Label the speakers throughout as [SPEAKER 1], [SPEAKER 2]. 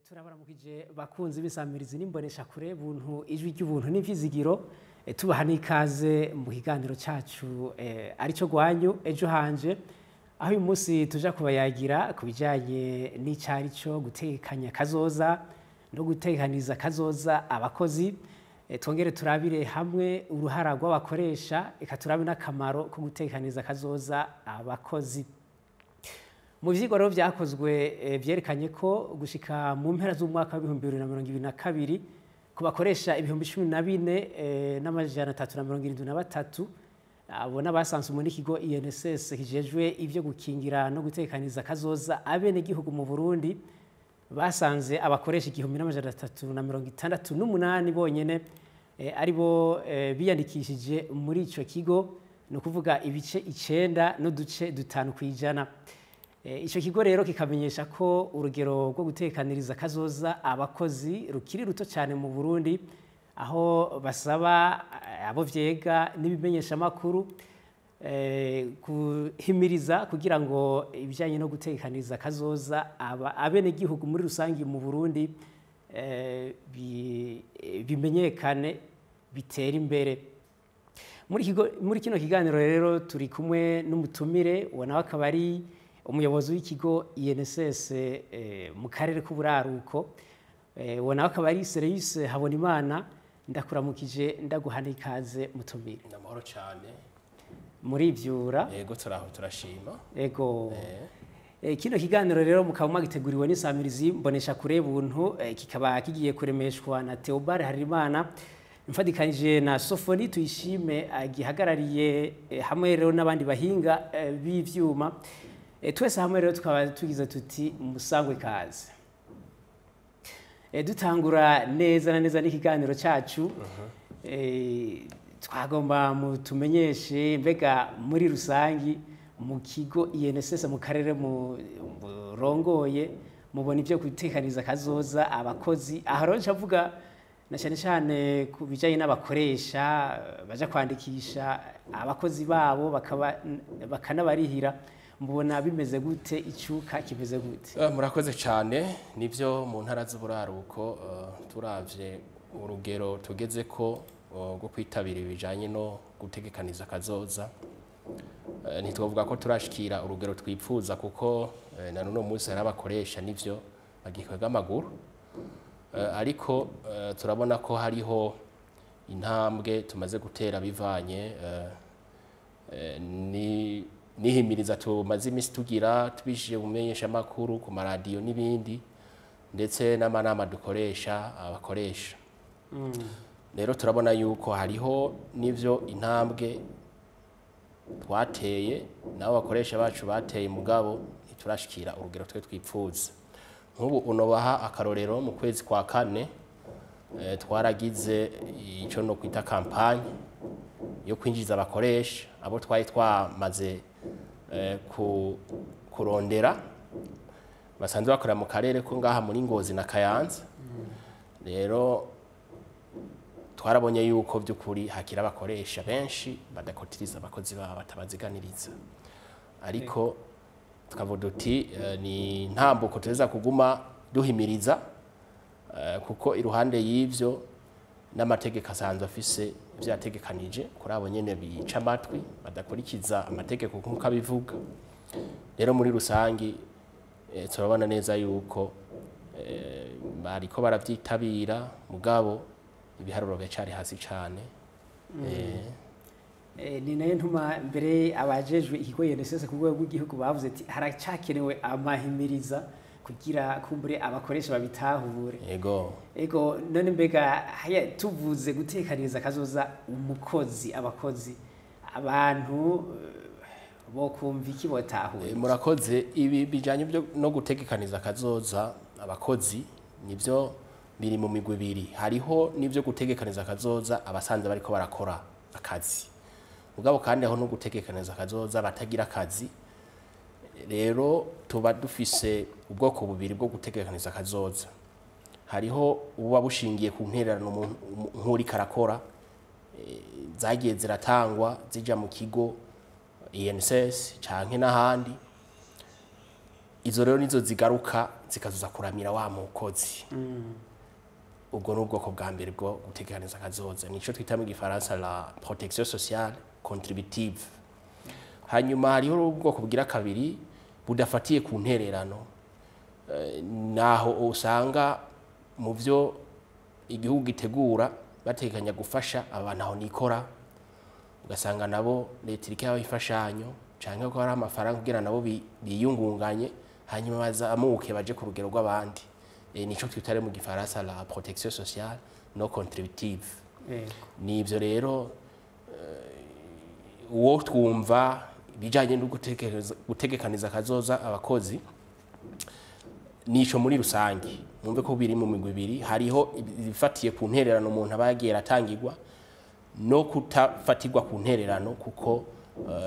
[SPEAKER 1] turabaramukije bakunzi b'isamirizi n'imbonesha kure buntu ijwi ry'ubuntu n'ivyizigiro tubaha n'ikaze mu kiganiro cacu arico gwanyu ejo hanje aho uyu munsi tuja kubayagira ku bijanye n'icari cyo gutekanya kazoza no gutekaniza kazoza abakozi twongere turabire hamwe uruhara rw'abakoresha eka turabe n'akamaro ko gutekaniza kazoza abakozi. Mu vyigwa rero vyakozwe vyerekanye ko gushika mu mpera z'umwaka wa 2022 ku bakoresha 14,373 abona basanzwe muri kigo INSS kijejwe ivyo gukingira no gutekaniza kazoza abene gihugu mu Burundi basanze abakoresha 1,368 bonyene aribo biyandikishije muri ico kigo no kuvuga ibice 9 n'uduce 5 kwijana. Ico kigo rero kikamenyesha ko urugero rwo gutekaniriza kazoza abakozi rukiri ruto cyane mu Burundi aho basaba abo vyega n'ibimenyesha makuru kuhimiriza kugira ngo ibijanye no gutekaniriza kazoza abene gihugu muri rusangi mu Burundi bimenyekane bitera imbere. Muri kino kiganiro rero turi kumwe n'umutumire ubona akaba ari umuyobozi w'ikigo INSS mu karere k'uburaruko ubona akaba ari Serius Habonimana. Ndakuramukije ndaguhana ikaze mutumire.
[SPEAKER 2] Namahoro cyane
[SPEAKER 1] muri ivyura.
[SPEAKER 2] Yego turaho turashima.
[SPEAKER 1] Yego kino kiganiro rero mukaba magiteguriwe n'isamirizi mbonesha kure buntu kikaba kigiye kuremeshwa na Theobald Harimana mfadikanije na Sofoni Tuyishime agihagarariye hamwe rero n'abandi bahinga b'ivyuma. Twese hamwe rero tukaba tugize tuti musangwe kaze. Dutangura neza na neza n'ikiganiro cacu twagomba mutumenyeshe mbega muri rusangi mu kigo INSS mu karere mu rongoye mubona ivyo gutekaniza kazoza abakozi aho rero ncavuga na cyane ku bijanye n'abakoresha baja kwandikisha abakozi babo bakanabarihira mbona bimeze gute icuka kimeze gute?
[SPEAKER 2] Murakoze cyane nivyo mu ntara z'uburaruko turavye urugero tugeze ko rwo kwitabira ibijanye no gutegekaniza kazoza ntitwovuga ko turashikira urugero twipfuza kuko na none munsi hari abakoresha nivyo bagikwega amaguru ariko turabona ko hariho intambwe tumaze gutera bivanye nihimiriza tumaze imisi tugira tubishije umenyesha makuru ku maradiyo n'ibindi ndetse n'amanama dukoresha abakoresha. Rero turabona yuko hariho nivyo intambwe twateye nabo bakoresha bacu bateye mugabo ntiturashikira urugero twe twipfuza. Nk'ubu unobaha akarorero mu kwezi kwa 4 twaragize ico no kwita campagne yo kwinjiza abakoresha abo twamaze kurondera basanzwe bakora mu karere ko ngaha muri Ngozi na Kayanza. Rero twarabonye yuko by'ukuri hakira abakoresha benshi badakotiriza abakozi babo batabaziganiriza ariko tukavuga uti ni ntambuko tuza kuguma duhimiriza kuko iruhande y'ivyo n'amategeko asanzwe afise vyategekanije kuri abo nyene bica amatwi badakurikiza amategeko nk'uko abivuga. Rero muri rusangi turabona neza yuko bariko baravyitabira mugabo ibiharuro byacari hasi cyane.
[SPEAKER 1] Ni nayo ntuma mbere abajejwe ikigo INSS ku rwego rw'igihugu bavuze ati haracakenewe amahimiriza kugira kumbure abakoresha babitahure. Ego none mbega tuvuze gutekaniza kazoza umukozi abakozi abantu bo kumva iki botahure?
[SPEAKER 2] Murakoze ibi bijanye byo no gutekaniza kazoza abakozi nivyo biri mu migwi ibiri. Hariho nivyo gutegekaniza kazoza abasanze bariko barakora akazi mugabo kandi aho no gutegekaniza kazoza batagira akazi. Rero tuba dufise ubwoko bubiri bwo gutegekaniza kazoza. Hariho uba bushingiye ku ntererano nk'uri karakora zagiye ziratangwa zija mu kigo INSS canke n'ahandi. Izo rero nizo zigaruka zikazuza kuramira wa mukozi. Ubwo ni ubwoko bwa mbere bwo guteganiza kazoza, nico twita mu gifaransa la protection sociale contributive. Hanyuma hariho ubwoko bugira kabiri budafatiye ku ntererano, naho usanga mu byo igihugu gitegura bateganya gufasha abantu aho nikora, ugasanga nabo leta iriko y'ifashanyo canke ko hari amafaranga kugira nabo biyungunganye hanyuma bazamuke baje ku rugero rw'abandi. Nico twitare mu gifaransa la protection sociale no contributive. Nivyo rero uwo twumva bijanye no gutegekaniza kazoza abakozi nico muri rusangi mumve ko biri mu migwi ibiri, hariho ibifatiye ku ntererano umuntu abagiye atangirwa no kutafatirwa ku ntererano, kuko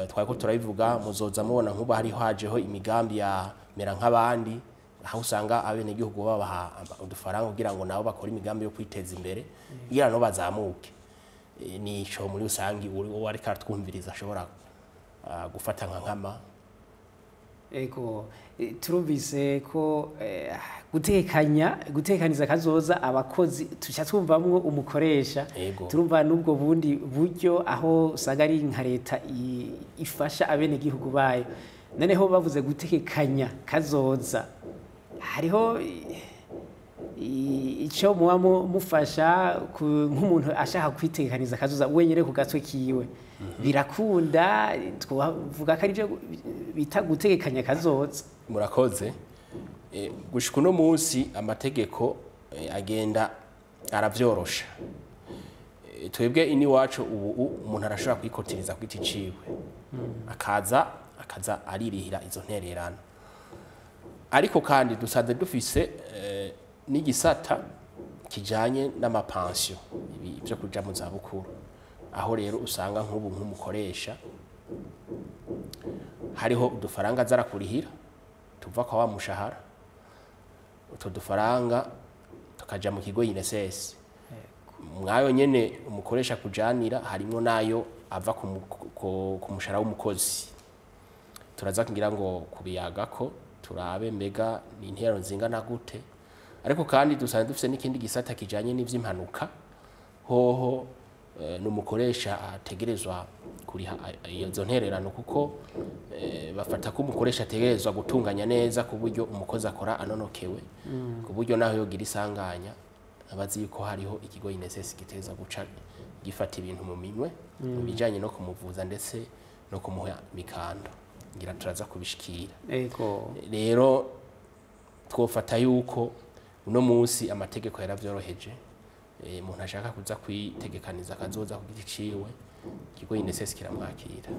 [SPEAKER 2] twako turabivuga muzoza mubona nkuba hariho hajeho imigambi ya mera nk'abandi, aho usanga abenegihugu babaha udufaranga kugira ngo nabo bakora imigambi yo kwiteza imbere kugira no bazamuke. Nico muri rusangi uwo ariko aratwumviriza ashobora gufata nka nkama.
[SPEAKER 1] Ego turumvise ko gutekaniza kazoza abakozi tuca twumvamwo umukoresha, turumva n'ubwo bundi buryo aho usanga ari nka leta ifasha abenegihugu bayo. Noneho bavuze gutekanya kazoza, hariho ico muba mufasha nk'umuntu ashaka kwitekaniza kazoza wenyere ku gatwe kiwe, birakunda twavuga ko ari byo bita gutegekanya kazoza?
[SPEAKER 2] Murakoze. Gushika uno munsi amategeko agenda aravyorosha. Twebwe ini wacu ubu umuntu arashobora kwikotiriza kwiti ciwe akaza aririhira izo ntererano, ariko kandi dusanze dufise n'igisata kijanye n'amapension ibyo kuja mu zabukuru, aho rero usanga nk'ubu nk'umukoresha hariho udufaranga zarakurihira tuva kwa wa mushahara, utwo dufaranga tukaja mu kigo INSS. Mwayo nyene umukoresha kujanira harimo nayo ava ku mushahara w'umukozi. Turaza kugira ngo kubiyaga ko turabe mbega ni interero zingana gute, ariko kandi dusanzwe dufise n'ikindi gisata kijanye n'ivy'impanuka, hoho n'umukoresha ategerezwa kuriha izo ntererano, kuko bafata ko umukoresha ategerezwa gutunganya neza ku buryo umukozi akora anonokewe, ku buryo naho yogira isanganya abazi ko hariho ikigo INSS giteza guca gifata ibintu mu minwe mu bijanye no kumuvuza ndetse no kumuha mikando. Ngira turaza kubishikira. Rero twofata yuko uno munsi amategeko yaravyoroheje, umuntu ashaka kuza kwitegekaniza kazoza ku giti ciwe ikigo INSS kiramwakira.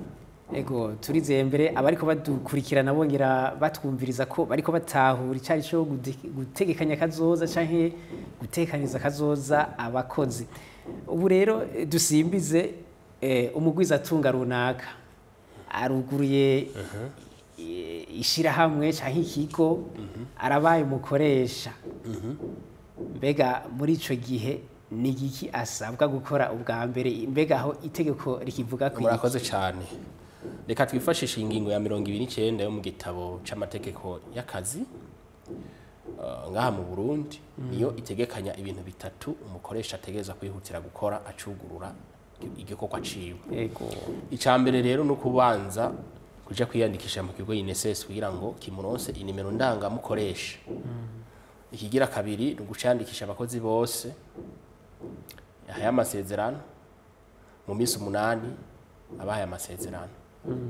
[SPEAKER 1] Ego turizeye mbere abariko badukurikirana bongera batwumviriza ko bariko batahura icari cyo gutegekanya kazoza canke gutekaniza kazoza abakozi. Ubu rero dusimbize umugwiza atunga runaka aruguruye ishirahamwe canke ikigo arabaye umukoresha, mbega muri ico gihe ni igiki asabwa gukora ubwa mbere, mbega aho itegeko rikivuga ko?
[SPEAKER 2] Murakoze cyane. Reka twifashishe ingingo ya 29 yo mu gitabo c'amategeko y'akazi ngaha mu Burundi, niyo itegekanya ibintu bitatu umukoresha ategereza kwihutira gukora acugurura igikorwa ciwe.
[SPEAKER 1] Yego.
[SPEAKER 2] Icambere rero no kubanza kuja kwiyandikisha mu kigo INSS kugira ngo kimuronse inimero ndanga mukoresha. Ikigira kabiri no gucandikisha abakozi bose aya masezerano mu minsi 8 abaye amasezerano.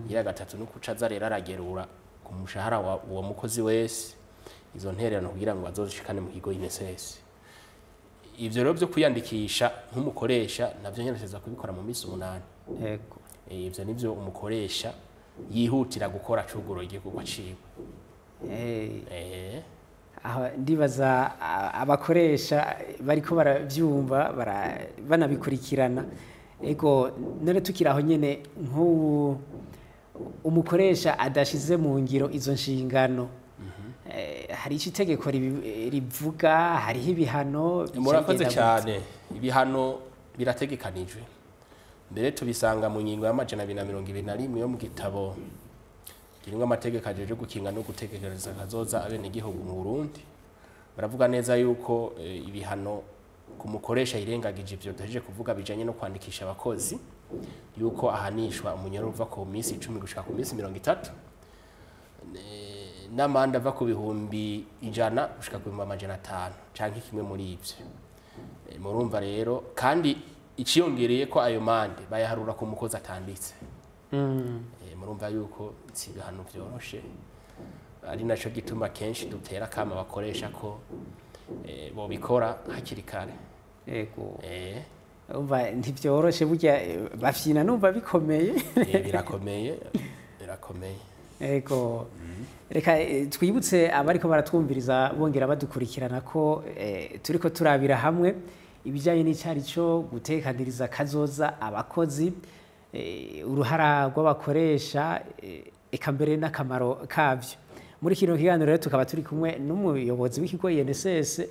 [SPEAKER 2] Ira gatatu no kucaza rero aragerura ku mushahara wa mukozi wese izo ntererano kugira ngo azoshikane mu kigo INSS. Ivyo rero byo kwiyandikisha nk'umukoresha navyo nyerekeza kubikora mu minsi 8.
[SPEAKER 1] Yego.
[SPEAKER 2] Ivyo nivyo umukoresha yihutira gukora cuguro igikorwa ciwe.
[SPEAKER 1] Aha ndibaza abakoresha bariko baravyumva banabikurikirana. Ego none tukiraho nyene nk'ubu umukoresha adashize mu ngiro izo nshingano, hari iki tegeko rivuga, hariho ibihano?
[SPEAKER 2] Murakoze cyane. Ibihano birategekanijwe mbere tubisanga mu ngingo y'amajana 221 yo mu gitabo kirimwo amategeko ajeje gukinga no gutekereza kazoza abene igihugu mu Burundi. Baravuga neza yuko ibihano ku mukoresha irengagije ivyo daje kuvuga bijanye no kwandikisha abakozi yuko ahanishwa umunyoro uva ku minsi 10 gushika ku minsi 30 n'amanda ava ku bihumbi 100 gushika ku 500 canke kimwe muri ivyo. Murumva rero kandi iciyongereye ko ayo mande bayaharura ku mukozi atanditse. Murumva yuko si ibihano vyoroshe, ari naco gituma kenshi dutera kama bakoresha ko bo bikora hakiri kare.
[SPEAKER 1] Ego. Umva ntivyoroshe burya bafyina numva bikomeye.
[SPEAKER 2] Birakomeye.
[SPEAKER 1] Ego. Reka twibutse abariko baratwumviriza bongera badukurikirana ko turiko turabira hamwe ibijanye n'icari cyo gutekaniriza kazoza abakozi, uruhara rw'abakoresha eka mbere n'akamaro kavyo. Muri kino kiganiro rero tukaba turi kumwe n'umuyobozi w'ikigo INSS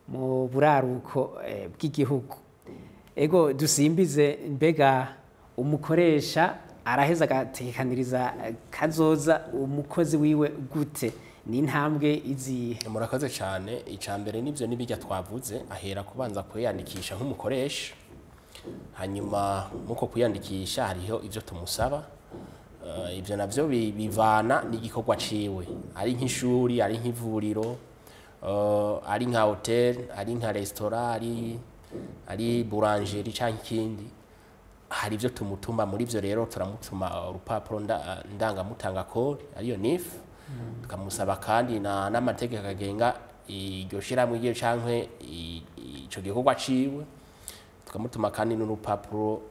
[SPEAKER 1] mu buraruko bw'igihugu. Ego dusimbize, mbega umukoresha araheza agatekaniriza kazoza umukozi wiwe gute? Ni intambwe izihe?
[SPEAKER 2] Murakoze cyane. Icambere nivyo nibijya twavuze, ahera kubanza kwiyandikisha nk'umukoresha, hanyuma muko kwiyandikisha hariho ivyo tumusaba. Ivyo navyo bivana n'igikorwa ciwe, ari nk'ishuri, ari nk'ivuriro, ari nka hotel, ari nka restaurant, ari boulangerie canke ikindi. Hari ivyo tumutuma, muri ivyo rero turamutuma urupapuro ndangamutanga kode ariyo NIF, tukamusaba kandi n'amategeko agenga iryo shiramwe igiye canke ico gikorwa ciwe, tukamutuma kandi n'urupapuro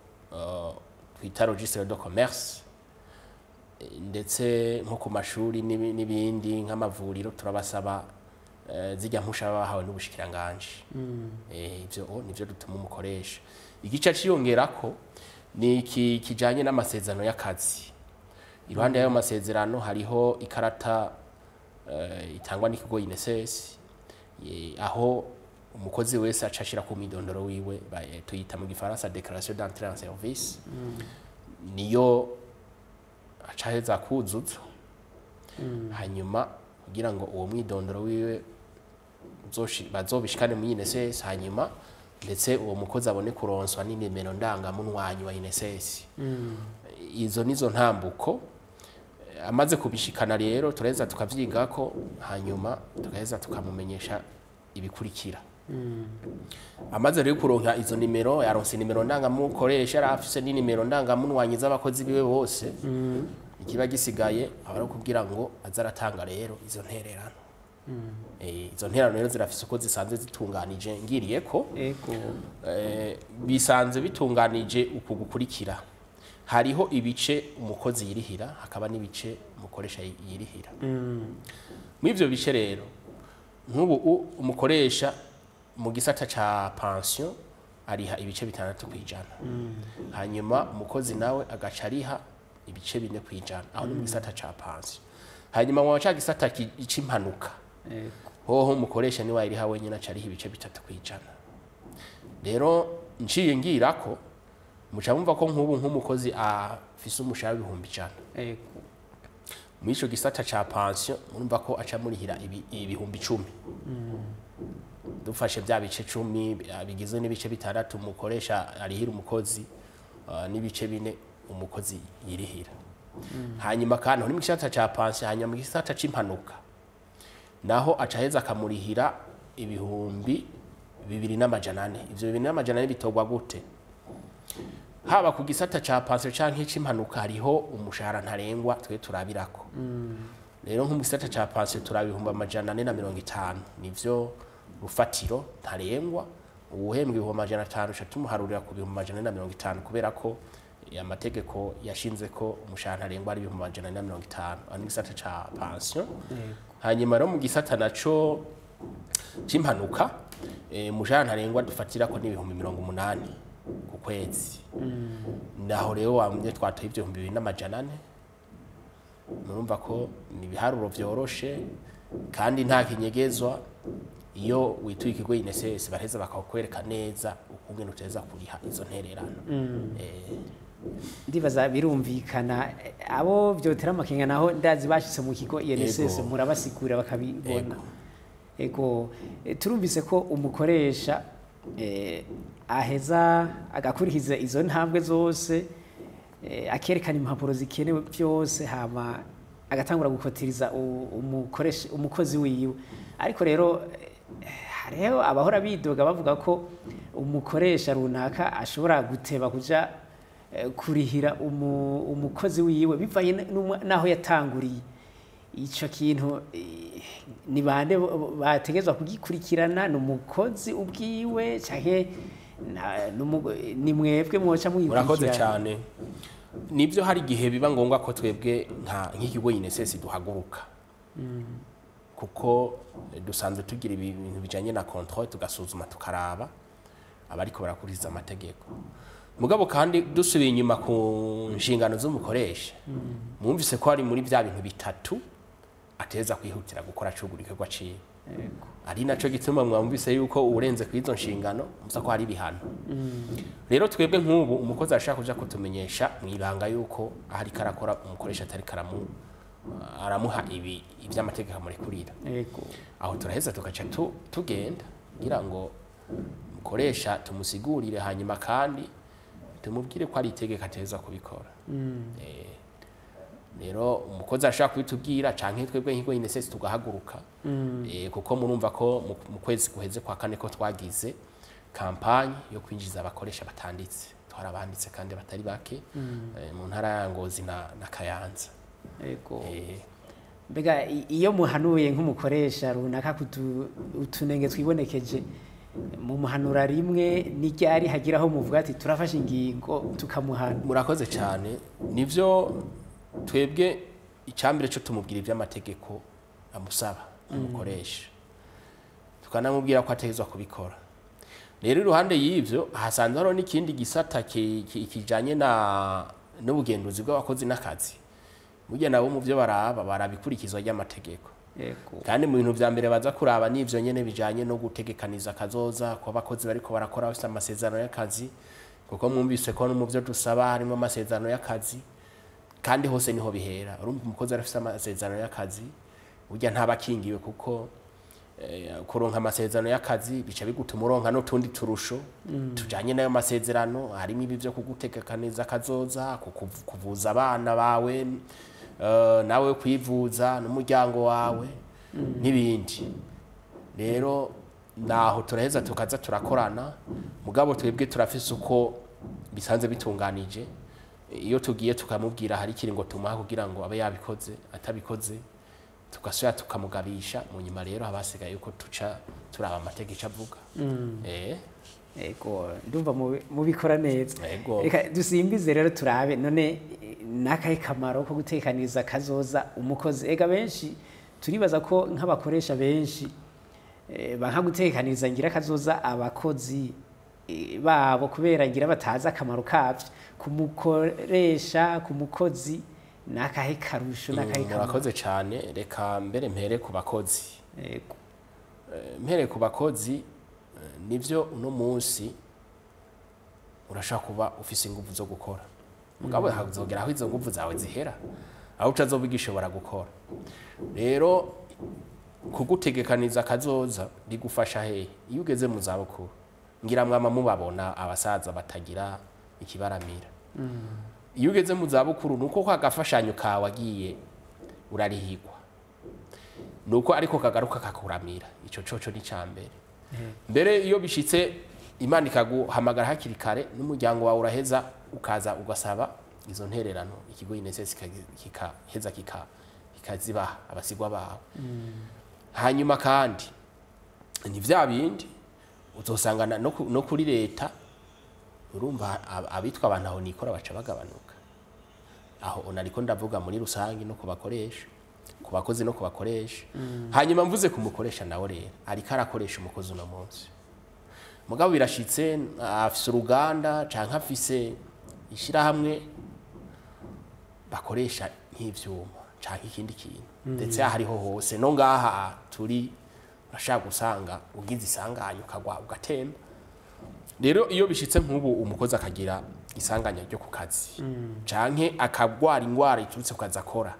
[SPEAKER 2] twita registre de commerce. Ndetse nko ku mashuri n'ibindi nk'amavuriro turabasaba zijya mpusha bahawe n'ubushikiranganje. Ivyo nivyo dutuma umukoresha. Igice ciyongerako ni kijanye n'amasezerano y'akazi. Iruhande y'ayo masezerano hariho ikarata itangwa n'ikigo INSS, aho umukozi wese acashira ku midondoro wiwe, tuyita mu gifaransa déclaration d'entrée en service. Niyo acaheza kuzuza, hanyuma kugira ngo uwo mwidondoro wiwe bazobishikane mu INSS, hanyuma ndetse uwo mukozi abone kuronswa n'inimero ndangamunwanyi wa INSS. Izo nizo ntambuko. Amaze kubishikana rero tureza tukavyigako, hanyuma tukaheza tukamumenyesha ibikurikira. Amaze rero kuronka izo nimero, yaronse nimero ndangamukoresha, arafise n'inimero ndangamunwanyi z'abakozi biwe bose. Ikiba gisigaye abari kugira ngo azaratanga rero izo ntererano. Izo ntererano rero zirafise uko zisanzwe zitunganije, ngiriye ko bisanzwe bitunganije uku gukurikira. Hariho ibice umukozi yirihira, hakaba n'ibice umukoresha yirihira. Mu ivyo bice rero nk'ubu umukoresha mu gisata ca pension ariha ibice 6%, hanyuma umukozi nawe agaca ariha ibice 4%, aho ni mu gisata ca pension. Hanyuma mu ca gisata c'impanuka hoho umukoresha ni wayiriha wenyine acariha ibice 3%. Rero nciye ngirako muca mumva ko nk'ubu nk'umukozi afise umushahara w'ibihumbi 100. Mu ico gisata ca pension murumva ko aca murihira ibihumbi 10. Dufashe bya bice 10 bigizwe n'ibice 6 umukoresha arihira umukozi, n'ibice 4 umukozi yirihira. Hanyuma kandi ni mu gisata ca pension, hanyuma mu gisata c'impanuka naho acaheza akamurihira ibihumbi 2,400. Ivyo 2,400 bitogwa gute? Haba ku gisata ca pension canke c'impanuka hariho umushahara ntarengwa twe turabirako. Rero nko mu gisata ca pension turabihumba 450, nivyo rufatiro ntarengwa. Uwuhembwe ibihumbi 500 catumuharurira ku bihumbi 450, kubera ko amategeko yashinze ko umushahara ntarengwa ari ibihumbi 450 ani gisata ca pension. Hanyuma rero mu gisata naco c'impanuka umushahara ntarengwa dufatira ko n'ibihumbi 80 ku kwezi. Naho rero wamye twatoye ibyo 2,400. Murumva ko ni biharuro vyoroshe kandi nta kinyegezwa. iyo wituye ikigo INSS baraheza bakakwereka neza ukungene uteza kuriha izo ntererano.
[SPEAKER 1] Ndibaza birumvikana abo vyotera amakenga naho ndazi bashitse mu kigo INSS murabasigura bakabibona. Ego turumvise ko umukoresha aheza agakurikiza izo ntambwe zose akerekana impapuro zikenewe byose hama agatangura gukotiriza umukozi wiwe. Ariko rero hariho abahora bidoga bavuga ko umukoresha runaka ashobora guteba kuja kurihira umukozi wiwe bivanye naho yatanguriye. Ico kintu ni bande bategezwa kugikurikirana, n'umukozi ubwiwe canke ni mwebwe mwoca muyikurikirana?
[SPEAKER 2] Murakoze cyane. Nibyo hari igihe biba ngombwa ko twebwe nk'ikigo INSS duhaguruka kuko dusanzwe tugira ibintu bijanye na control, tugasuzuma tukaraba abariko barakurikiza amategeko. Mugabo kandi dusubiye inyuma ku nshingano z'umukoresha, mwumvise ko hari muri bya bintu bitatu ateza kwihutira gukora cugurikirwa ciwe. Ari naco gituma mwumvise yuko urenze kwizo nshingano musa ko hari bihano. Rero twebwe nk'ubu umukozi ashaka kuja kutumenyesha mwibanga yuko ahari karakora umukoresha atari aramuha ivy'amategeko amurekurira. Aho turaheza tugaca tugenda kugira ngo umukoresha tumusigurire, hanyuma kandi tumubwire ko ari itegeko ateza kubikora. Rero umukozi ashaka kubitubwira canke twebwe nk'ikigo INSS tugahaguruka kuko murumva ko mu kwezi guheze kwa kane ko twagize kampanye yo kwinjiza abakoresha batanditse, twarabanditse kandi batari bake mu ntara ya Ngozi na Kayanza.
[SPEAKER 1] Mbega iyo muhanuye nk'umukoresha runaka utunenge twibonekeje mu muhanura rimwe n'iryari hagiraho muvuga ati turafashe ingingo tukamuhana?
[SPEAKER 2] Murakoze cyane. Nivyo twebwe icambere cyo tumubwira iby'amategeko amusaba umukoresha, tukanamubwira ko ategezwa kubikora. Rero iruhande y'ivyo hasanzwe haro n'ikindi gisata kijanye n'ubugenduzi bw'abakozi n'akazi. Burya nabo mu byo barabikurikizwa ry'amategeko. Kandi mu bintu vya mbere baza kuraba n'ivyo nyene bijanye no gutegekaniza kazoza ko abakozi bariko barakora bafite amasezerano y'akazi, kuko mwumvise ko no mu byo dusaba harimo amasezerano y'akazi kandi hose niho bihera. Urumva umukozi arafite amasezerano y'akazi burya ntabakingiwe, kuko kuronka amasezerano y'akazi bica bigutuma uronka no tundi turusho tujanye nayo masezerano. Harimo ibi byo kugutegekaniza kazoza, kuvuza abana bawe, nawe kwivuza n'umuryango wawe n'ibindi. Rero naho turaheza tukaza turakorana, mugabo twebwe turafise uko bisanze bitunganije. Iyo tugiye tukamubwira hari kiringo tumuha kugira ngo abe yabikoze, atabikoze tugasubira tukamugabisha. Mu nyuma rero habasigaye yuko tuca turaba amategeko avuga.
[SPEAKER 1] Ego ndumva mubikora neza. Reka dusimbize rero turabe none nakahe kamaro ko gutekaniriza kazoza umukozi. Ega benshi turibaza ko nk'abakoresha benshi banka gutekaniriza ngira kazoza abakozi babo kubera ngira bataza akamaro kavyo. Kumukoresha kumukozi nakahe karusho nakahe kamaro?
[SPEAKER 2] Murakoze cyane. Reka mbere mpere ku bakozi. Mpere ku bakozi, nivyo uno munsi urashaka kuba ufise ingufu zo gukora, mugabo hazogera aho izo ngufu zawe zihera, aho utazobigishobora gukora. Rero kugutegekaniza kazoza rigufasha hehe? Iyo ugeze mu zabukuru, ngira mwama mubabona abasaza batagira ikibaramira. Iyo ugeze mu zabukuru nuko kwa gafashanyo kawe agiye urarihigwa, nuko ariko kagaruka kakuramira. Ico coco ni cambere. Mbere iyo bishitse Imana ikaguhamagara hakiri kare, n'umuryango wawe uraheza ukaza ugasaba izo ntererano, ikigo INSS kikaheza kikazibaha abasigwa bawe. Hanyuma kandi ni vya bindi uzosangana no kuri leta. Urumva abitwa abantu aho nikora baca bagabanuka. Aho onariko ndavuga muri rusangi no kubakoresha, ku bakozi no kubakoresha. Hanyuma mvuze kumukoresha nawe rero ariko arakoresha umukozi uno munsi, mugabo birashitse afise uruganda canke afise ishirahamwe bakoresha nk'ivyuma canke ikindi kintu. Ndetse hariho hose no ngaha turi urashaka gusanga ugize isanganya ukagwa ugatemba. Rero iyo bishitse nk'ubu umukozi akagira isanganya ryo ku kazi canke akagwara ingwara iturutse ku kazi akora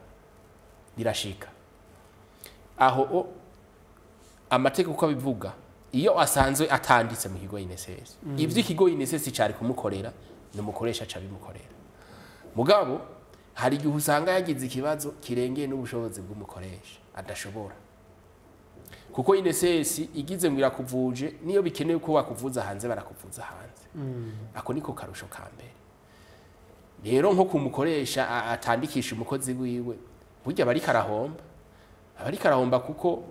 [SPEAKER 2] birashika aho amategeko uko abivuga iyo asanzwe atanditse mu kigo INSS ivyo ikigo INSS cari kumukorera ni umukoresha aca bimukorera. Mugabo hari igihe usanga yagize ikibazo kirengeye n'ubushobozi bw'umukoresha adashobora, kuko INSS igize ngo irakuvuje niyo bikenewe ko bakuvuza hanze barakuvuza hanze. Ako niko karusho ka mbere. Rero nko kumukoresha atandikisha umukozi wiwe burya bari karahomba kuko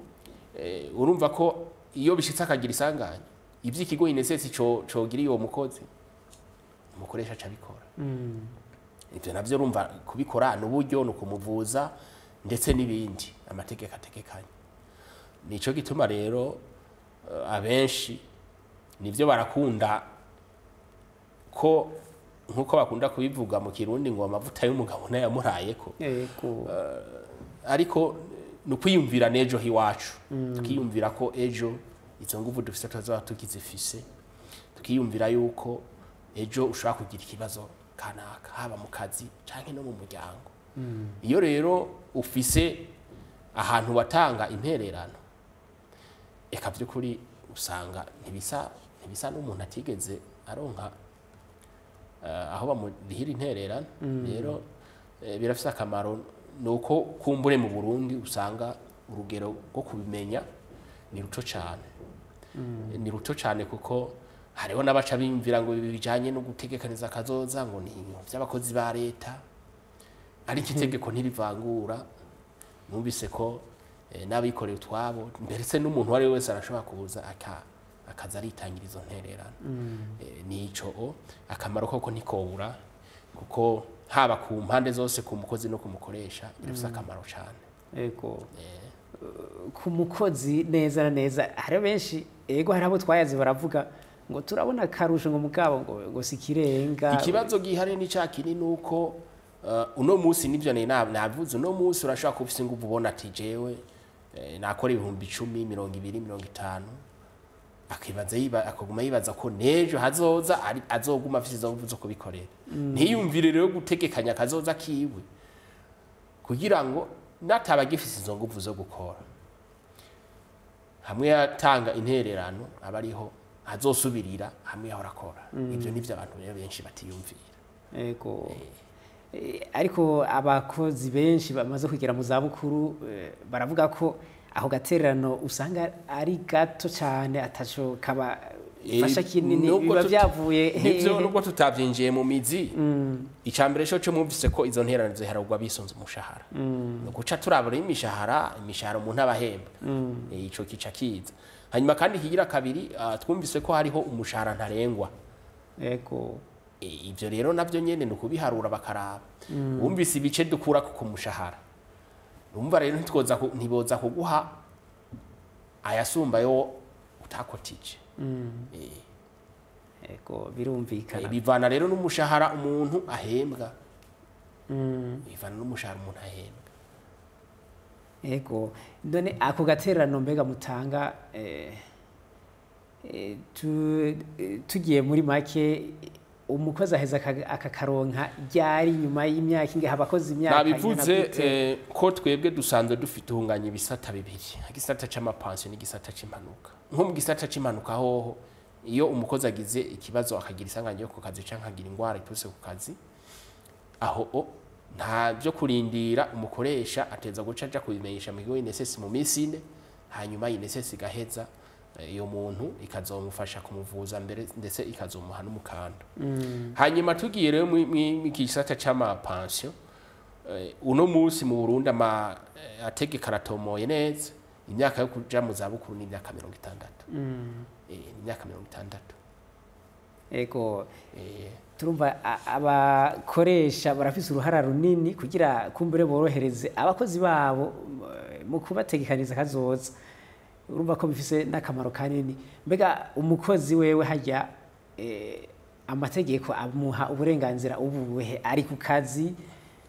[SPEAKER 2] urumva ko iyo bishitse akagira isanganya ivyo ikigo INSS cogiriye uwo mukozi umukoresha aca bikora. Ivyo navyo urumva kubikora n'uburyo no kumuvuza ndetse n'ibindi amategeko ategekanye. Nico gituma rero abenshi nivyo barakunda ko nkuko bakunda kubivuga mu Kirundi ngo amavuta y'umugabo nayamurayeko. Ariko nukwiyumvira nejo hiwacu tukiyumvira ko ejo izo nguvu dufite tuzoba tukizifise, tukiyumvira yuko ejo ushobora kugira ikibazo kanaka haba mu kazi canke no mu muryango. Iyo rero ufise ahantu watanga intererano eka by'ukuri usanga ntibisa n'umuntu atigeze aronka aho bamurihira intererano. Rero birafise akamaro nuko kumbure mu Burundi usanga urugero rwo kubimenya ni ruto cyane kuko hariho n'abaca bimvira ngo bijanye no gutegekaniza kazoza ngo ni by'abakozi ba leta ari itegeko ntirivangura. Numvise ko n'abikorera utwabo mbere n'umuntu wari wese arashobora kubuza akaza aritangira izo ntererano. Nico akamaro koko nikobura kuko haba ku mpande zose ku mukozi no kumukoresha birafise akamaro cyane.
[SPEAKER 1] Ego ku mukozi neza na neza hari benshi ego hari abo twayaze baravuga ngo turabona karusho ngo mugabo ngo sikirenga.
[SPEAKER 2] Ikibazo gihari ni cakini nuko uno musi nivyo navuze uno musi urashaka kufise nguvu ubona ati jewe nakora 10,000 20 50 akibaza akaguma yibaza ko nejo hazoza azoguma afise izo nguvu zo kubikorera. Ntiyumvire rero gutegekanya kazoza kiwe kugira ngo nataba gifise izo nguvu zo gukora hamwe yatanga intererano abariho azosubirira hamwe yahorakora. Ivyo nivyo abantu benshi batiyumvira.
[SPEAKER 1] Ego ariko abakozi benshi bamaze kugera mu zabukuru baravuga ko aho gatererano usanga ari gato cyane ataco kaba fasha kinini biba byavuye
[SPEAKER 2] nivyo nubwo tutavyinjiye mu mizi. Icambere cyo mumvise ko izo ntererano ziharugwa bisonze umushahara no guca turabura imishahara umuntu abahemba. Ico kica kiza hanyuma kandi kigira kabiri twumvise ko hariho umushahara ntarengwa.
[SPEAKER 1] Ego
[SPEAKER 2] ivyo rero navyo nyene no kubiharura bakaraba wumvise ibice dukura ku mushahara. Umva rero ntiboza kuguha ayasumba yo utakotije.
[SPEAKER 1] Ego birumvikana.
[SPEAKER 2] Bivana rero n'umushahara umuntu ahembwa. Bivana n'umushahara umuntu ahembwa.
[SPEAKER 1] Ego none ako gatererano mbega mutanga tugiye muri make umukozi aheza akakaronka ryari nyuma y'imyaka ingahe abakozi imyaka
[SPEAKER 2] nabivuze ko twebwe dusanzwe dufite uhunganya ibisata bibiri, igisata c'amapansiyo n'igisata c'impanuka. Nko mu gisata c'impanuka hoho iyo umukozi agize ikibazo akagira isanganya yo ku kazi canke akagira ingwara iturutse ku kazi aho nta byo kurindira umukoresha ateza guca aja kubimenyesha mu kigo INSS mu minsi 4 hanyuma INSS igaheza iyo muntu ikazomufasha kumuvuza mbere ndetse ikazomuha n'umukando. Hanyuma tugiye rero mu gisata c'amapansiyo uno musi mu Burundi ategeka aratomoye neza imyaka yo kuja mu zabukuru ni imyaka 60. Imyaka 60.
[SPEAKER 1] Ego turumva abakoresha barafise uruhara runini kugira kumbure borohereze abakozi babo mu kubategekaniza kazoza. Urumva ko bifise n'akamaro kanini. Mbega umukozi wewe hajya amategeko amuha uburenganzira ubuhe ari ku kazi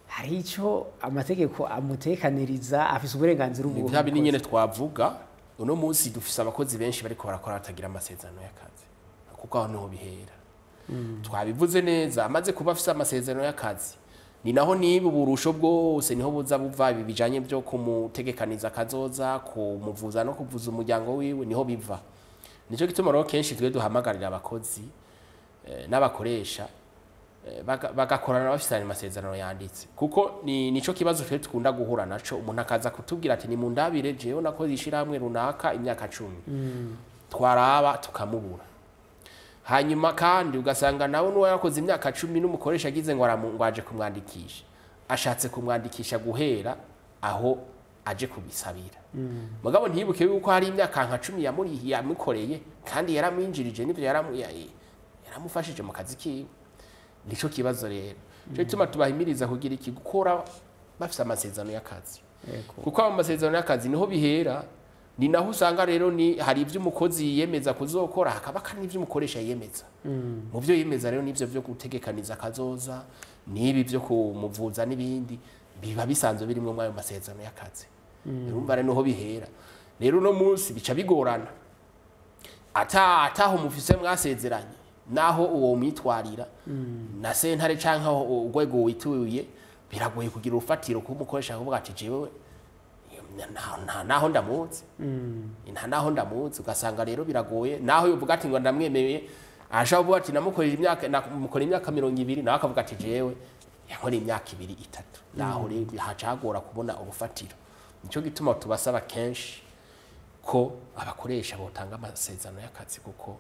[SPEAKER 1] hari ico amategeko amutekaniriza afise uburenganzira ubuhe.
[SPEAKER 2] Ntabi nyene twavuga uno munsi dufise abakozi benshi bariko barakora batagira amasezerano y'akazi kuko aho niho bihera twabivuze neza amaze kuba afise amasezerano y'akazi ni naho niba uburusho bwose niho buza buva bijanye byo kumutegekaniza kazoza kumuvuza no kuvuza umuryango wiwe niho biva nico gituma rero kenshi twe duhamagarira abakozi n'abakoresha bagakorana bafise amasezerano yanditse kuko nico kibazo twe tukunda guhura naco umuntu akaza kutubwira ati ni mundabire jewe nakoze ishiramwe runaka imyaka 10 twaraba tukamubura hanyuma kandi ugasanga nawe nuwo yakoze imyaka 10 n'umukoresha agize ngo aramungwaje kumwandikisha ashatse kumwandikisha guhera aho aje kubisabira mugabo ntibuke yuko hari imyaka nka 10 yamurihiye yamukoreye kandi yaramwinjirije n'ivyo yaramufashije mu kazi kiwe nico kibazo rero cyo gituma tubahimiriza kugira iki gukora bafise amasezerano y'akazi kuko amasezerano y'akazi niho bihera ni naho usanga rero ni hari ivyo umukozi yiyemeza kuzokora hakaba kandi ivyo umukoresha yiyemeza mu byo yiyemeza rero nivyo byo gutegekaniza kazoza nibi byo kumuvuza n'ibindi biba bisanzwe birimo mwayo masezerano y'akazi urumva rero niho bihera rero no munsi bica bigorana ataho mufise mwasezeranye naho uwo mwitwarira na sentare canke aho urwego wituye biragoye kugira urufatiro kumukoresha kuvuga ati jewe naho ndamuzi naho ndamuzi ugasanga rero biragoye naho yovuga ati ngo ndamwemeye asha uvuga ati namukorera imyaka 20 naho akavuga ati jewe yankora imyaka 2-3 naho rero hacagora kubona urufatiro nico gituma tubasaba kenshi ko abakoresha botanga amasezerano y'akazi kuko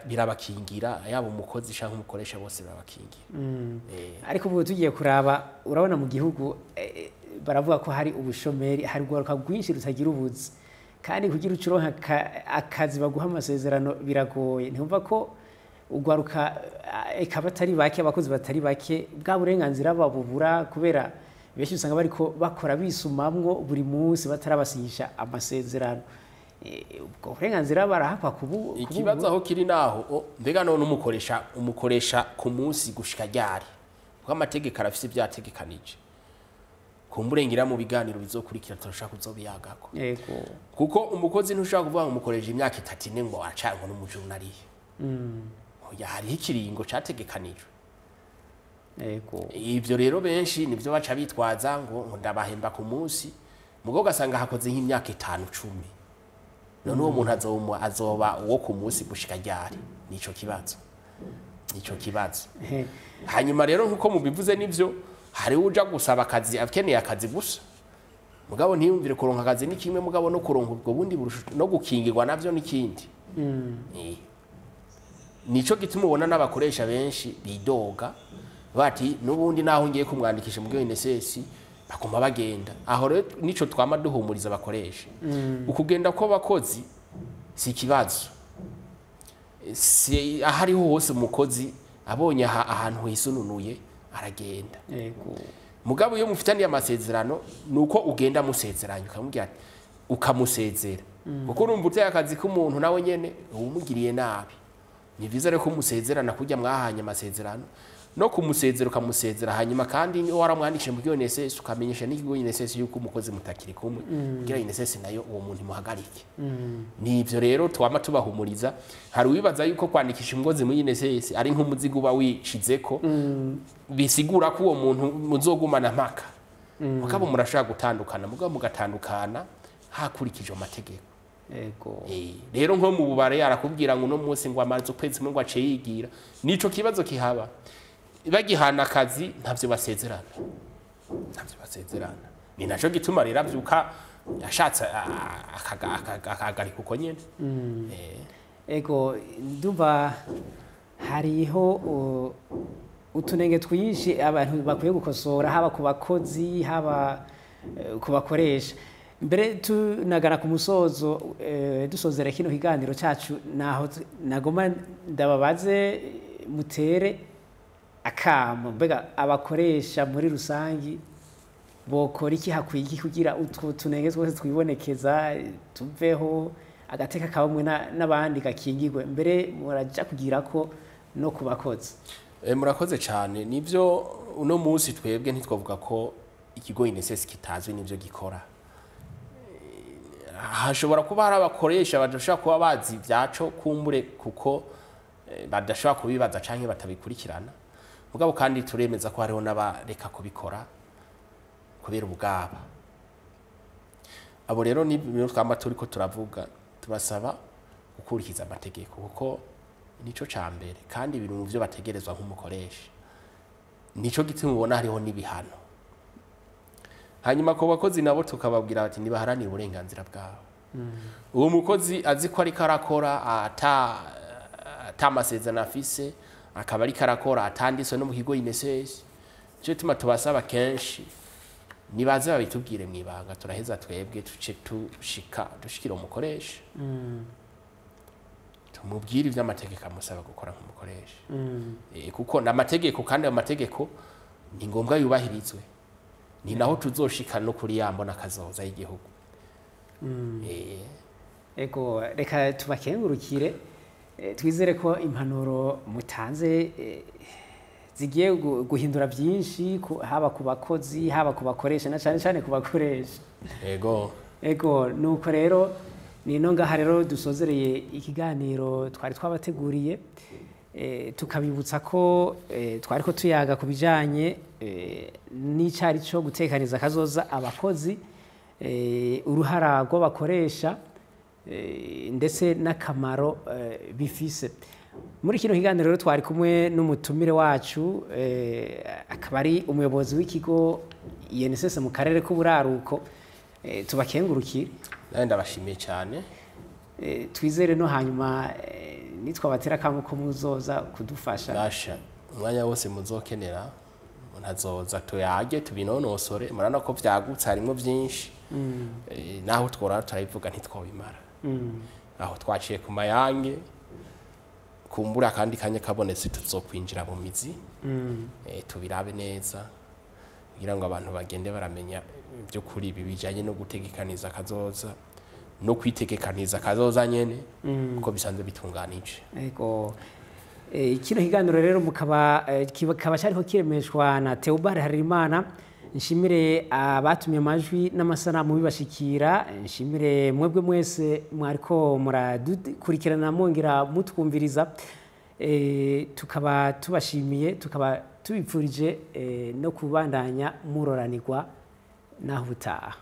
[SPEAKER 2] birabakingira yabo umukozi canke umukoresha bose birabakingira
[SPEAKER 1] ariko ubu tugiye kuraba urabona mu gihugu baravuga ko hari ubushomeri hari gwaruka rwinshi rutagira ubuzi kandi kugira ucuronka akazi baguha amasezerano biragoye ntumva ko ugwaruka ekaba batari bake abakozi batari bake bwa burenganzira babubura kubera benshi usanga bariko bakora bisumamwo buri munsi batarabasinyisha amasezerano ubwo burenganzira barahakwa kubu
[SPEAKER 2] ikibazo aho kiri naho mbega none umukoresha ku munsi gushika ryari kuko amategeko arafise ibyategekanije kumburengira mu biganiro bizokurikira turashaka kuzobiyagako
[SPEAKER 1] yego
[SPEAKER 2] kuko umukozi ntushaka kuvuga ngo umukoresha imyaka 3 ngo acanko n'umujurnaliye oya hari ikiringo categekanijwe
[SPEAKER 1] yego
[SPEAKER 2] ivyo rero benshi nivyo baca bitwaza ngo ndabahemba ku munsi mugo gasanga hakoze nk'imyaka 5-10 none uwo muntu azoba uwo ku munsi gushika ryari nico kibazo hanyuma rero nkuko mubivuze nivyo hari uja gusaba akazi akeneye akazi gusa mugabo ntiyumvire kuronka akazi ni kimwe mugabo no kuronka ubwo bundi no gukingirwa navyo nikindi nico gituma ubona n'abakoresha benshi bidoga bati nubundi naho ngiye kumwandikisha mu INSS bakoma bagenda aho rero nico twama duhumuriza abakoresha ukugenda ko bakozi si ikibazo si ahari hose umukozi abonye ahantu hisununuye aragenda
[SPEAKER 1] yego
[SPEAKER 2] mugabo iyo mufitaniye amasezerano nuko ugenda musezeranye ukamubwira ukamusezera kuko urumva uteye akazi k'umuntu nawe nyene umugiriye nabi ni byiza rero ko musezerana kujya mwahanye amasezerano no kumusezera ukamusezera hanyuma kandi ni waramwandikije mu INSS ukamenyesha n'ikigo INSS yuko umukozi mutakiri kumwe kugira INSS nayo uwo muntu muhagarike ni ivyo rero twama tubahumuriza hari wibaza yuko kwandikisha umukozi mu INSS ari nk'umuzigo uba wishizeko bisigura ko uwo muntu muzogumana mpaka mugabo murashaka gutandukana mugabo mugatandukana hakurikije amategeko
[SPEAKER 1] yego
[SPEAKER 2] rero nko mu bubare yarakubwira ngo no munsi ngo amaze ukwezi ngo ace yigira nico kibazo kihaba bagihana akazi ntavyo basezerana ni naco gituma rero avyuka yashatse akagarika uko nyene
[SPEAKER 1] ego ndumva hariho utunenge twinshi abantu bakwiye gukosora haba ku bakozi haba ku bakoresha mbere tunagana ku musozo dusozera kino kiganiro cyacu naho nagoma ndababaze mutere akamo mbega abakoresha muri rusangi bokora iki hakwiye iki kugira utwo tunenge twose twibonekeza tuveho agateka kabamwe n'abandi gakingirwe mbere muraja kugira ko no kubakoze
[SPEAKER 2] murakoze cyane nivyo uno munsi twebwe ntitwavuga ko ikigo INSS kitazwe nivyo gikora hashobora kuba hari abakoresha badashobora kuba bazi ibyaco kumbure kuko badashobora kubibaza canke batabikurikirana mugabo kandi turemeza ko hariho n'abareka kubikora kubera ubwaba abo rero ni ibintu twama turiko turavuga tubasaba gukurikiza amategeko kuko nico ca mbere kandi ibintu mu vyo bategerezwa nk'umukoresha nico gituma ubona hariho n'ibihano hanyuma ku bakozi nabo tukababwira bati nibaharanire uburenganzira bwabo uwo mukozi azi ko ariko arakora ata masezerano afise akaba ariko arakora atanditswe no mu kigo INSS cyo tuma tubasaba kenshi nibaze babitubwire mu ibanga turaheza twebwe tuce dushikira umukoresha tumubwire ivy'amategeko amusaba gukora nk'umukoresha kuko n'amategeko kandi amategeko ni ngombwa yubahirizwe ni naho tuzoshika no kuri yambona kazoza y'igihugu
[SPEAKER 1] ego reka tubakengurukire twizere ko impanuro mutanze zigiye guhindura byinshi haba ku bakozi haba ku bakoresha na cyane cyane ku bakoresha ego nuko rero nino ngaha rero dusozereye ikiganiro twari twabateguriye tukabibutsa ko twari ko tuyaga ku bijanye n'icari cyo gutekaniza kazoza abakozi uruhara rw'abakoresha ndetse n'akamaro bifise muri kino kiganiro rero twari kumwe n'umutumire wacu akaba ari umuyobozi w'ikigo INSS mu karere k'uburaruko tubakengurukire
[SPEAKER 2] ndabashimiye cyane
[SPEAKER 1] twizere no hanyuma nitwabatera kango ko muzoza kudufasha
[SPEAKER 2] basha umwanya wose muzokenera ntazoza tuyage tubinonosore murana ko vyagutse harimo byinshi naho twora turayivuga ntitwobimara aho twaciye ku mayange kumbura kandi kanye kabonetse tuzokwinjira mu mizi tubirabe neza kugira ngo abantu bagende baramenya byo kuri ibi bijanye no gutegekaniza kazoza no kwitegekaniza kazoza nyene uko bisanzwe bitunganije
[SPEAKER 1] ego kino kiganiro rero mukaba cyariko kiremeshwa na Theobald Harerimana nshimire abatumye amajwi n'amasanamu bibashikira nshimire mwebwe mwese mwariko muradukurikirana mwongera mutwumviriza tukaba tubashimiye tukaba tubipfurije no kubandanya muroranirwa naho utaha